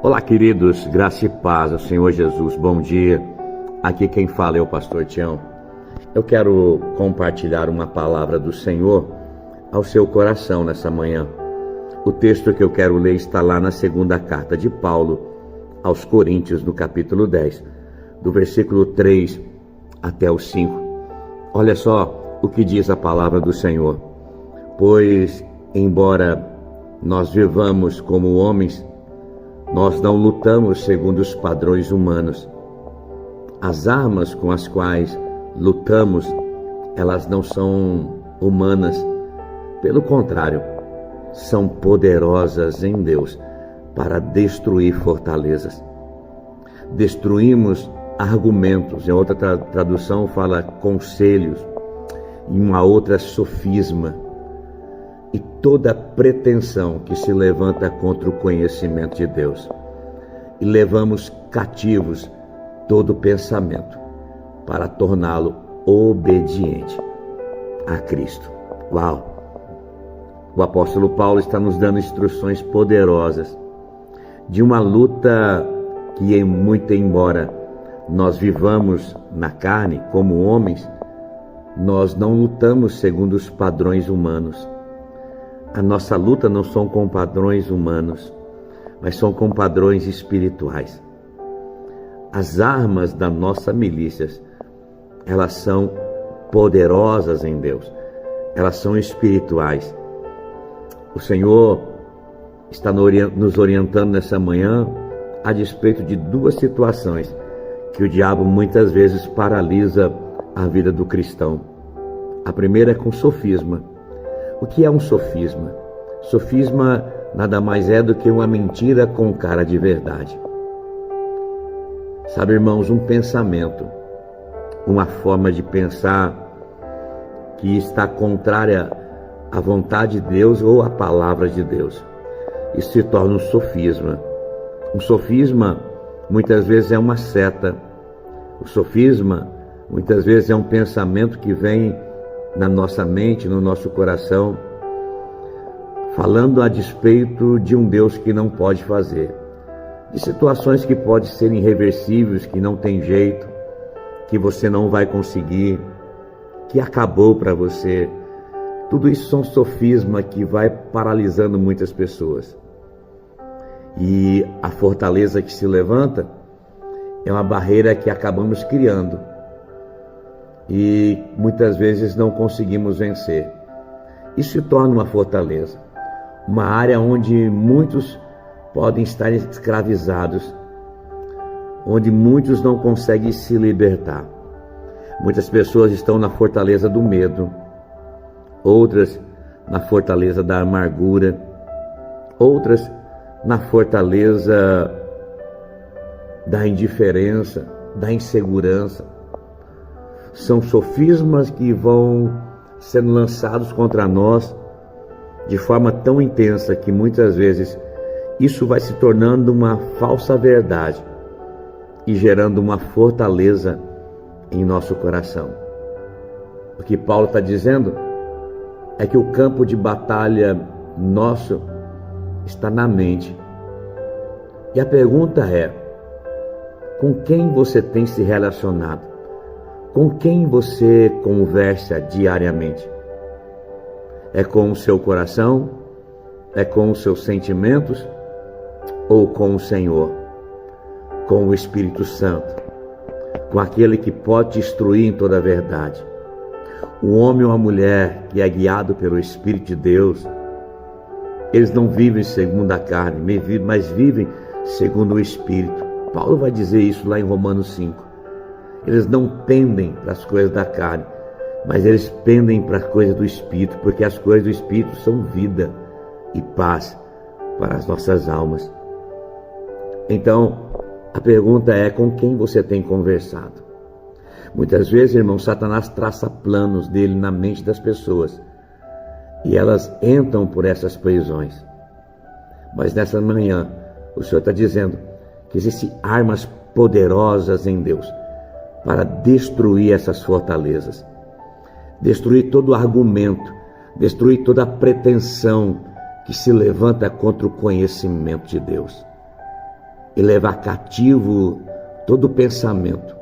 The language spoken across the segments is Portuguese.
Olá, queridos, graça e paz ao Senhor Jesus, bom dia. Aqui quem fala é o pastor Tião. Eu quero compartilhar uma palavra do Senhor ao seu coração nessa manhã. O texto que eu quero ler está lá na segunda carta de Paulo aos Coríntios, no capítulo 10, do versículo 3 até o 5. Olha só o que diz a palavra do Senhor. Pois, embora nós vivamos como homens, nós não lutamos segundo os padrões humanos. As armas com as quais lutamos, elas não são humanas. Pelo contrário, são poderosas em Deus para destruir fortalezas. Destruímos argumentos. Em outra tradução fala conselhos. Em uma outra, sofisma. E toda pretensão que se levanta contra o conhecimento de Deus. E levamos cativos todo pensamento para torná-lo obediente a Cristo. Uau! O apóstolo Paulo está nos dando instruções poderosas de uma luta que, muito embora nós vivamos na carne como homens, nós não lutamos segundo os padrões humanos. A nossa luta não são com padrões humanos, mas são com padrões espirituais. As armas da nossa milícia, elas são poderosas em Deus, elas são espirituais. O Senhor está nos orientando nessa manhã a despeito de duas situações que o diabo muitas vezes paralisa a vida do cristão. A primeira é com sofisma. O que é um sofisma? Sofisma nada mais é do que uma mentira com cara de verdade. Sabe, irmãos, um pensamento, uma forma de pensar que está contrária à vontade de Deus ou à palavra de Deus. Isso se torna um sofisma. Um sofisma muitas vezes é uma seta. O sofisma muitas vezes é um pensamento que vem na nossa mente, no nosso coração, falando a despeito de um Deus que não pode fazer, de situações que podem ser irreversíveis, que não tem jeito, que você não vai conseguir, que acabou para você. Tudo isso são sofisma que vai paralisando muitas pessoas. E a fortaleza que se levanta é uma barreira que acabamos criando e muitas vezes não conseguimos vencer. Isso se torna uma fortaleza, uma área onde muitos podem estar escravizados, onde muitos não conseguem se libertar. Muitas pessoas estão na fortaleza do medo, outras na fortaleza da amargura, outras na fortaleza da indiferença, da insegurança. São sofismas que vão sendo lançados contra nós de forma tão intensa que muitas vezes isso vai se tornando uma falsa verdade e gerando uma fortaleza em nosso coração. O que Paulo está dizendo é que o campo de batalha nosso está na mente. E a pergunta é: com quem você tem se relacionado? Com quem você conversa diariamente? É com o seu coração? É com os seus sentimentos? Ou com o Senhor? Com o Espírito Santo? Com aquele que pode te instruir em toda a verdade? O homem ou a mulher que é guiado pelo Espírito de Deus, eles não vivem segundo a carne, mas vivem segundo o Espírito. Paulo vai dizer isso lá em Romanos 5. Eles não pendem para as coisas da carne, mas eles pendem para as coisas do Espírito, porque as coisas do Espírito são vida e paz para as nossas almas. Então, a pergunta é: com quem você tem conversado? Muitas vezes, irmão, Satanás traça planos dele na mente das pessoas e elas entram por essas prisões. Mas nessa manhã, o Senhor está dizendo que existem armas poderosas em Deus para destruir essas fortalezas, destruir todo argumento, destruir toda pretensão que se levanta contra o conhecimento de Deus. e levar cativo todo pensamento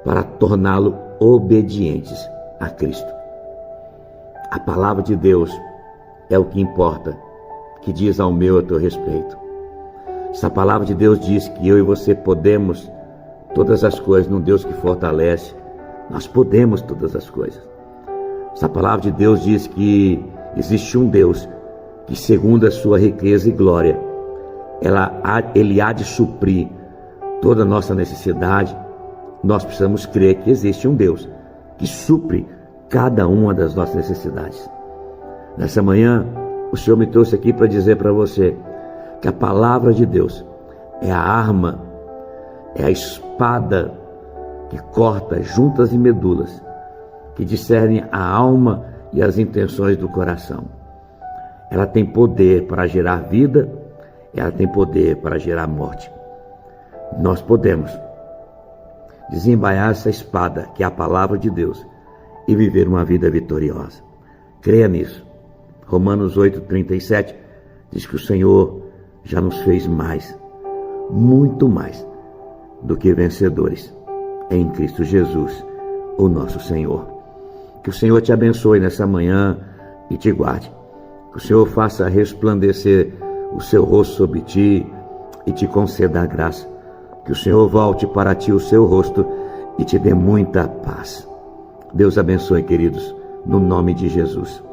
para torná-lo obedientes a Cristo. A palavra de Deus é o que importa, que diz ao meu e ao teu respeito. Essa palavra de Deus diz que eu e você podemos todas as coisas num Deus que fortalece. Nós podemos todas as coisas. Essa palavra de Deus diz que existe um Deus que, segundo a sua riqueza e glória, Ele há de suprir toda a nossa necessidade. Nós precisamos crer que existe um Deus que supre cada uma das nossas necessidades. Nessa manhã, o Senhor me trouxe aqui para dizer para você que a palavra de Deus é a arma, é a espada que corta juntas e medulas, que discernem a alma e as intenções do coração. Ela tem poder para gerar vida, ela tem poder para gerar morte. Nós podemos desembainhar essa espada, que é a palavra de Deus, e viver uma vida vitoriosa. Creia nisso. Romanos 8:37 diz que o Senhor já nos fez mais, muito mais, do que vencedores em Cristo Jesus, o nosso Senhor. Que o Senhor te abençoe nessa manhã e te guarde. Que o Senhor faça resplandecer o seu rosto sobre ti e te conceda a graça. Que o Senhor volte para ti o seu rosto e te dê muita paz. Deus abençoe, queridos, no nome de Jesus.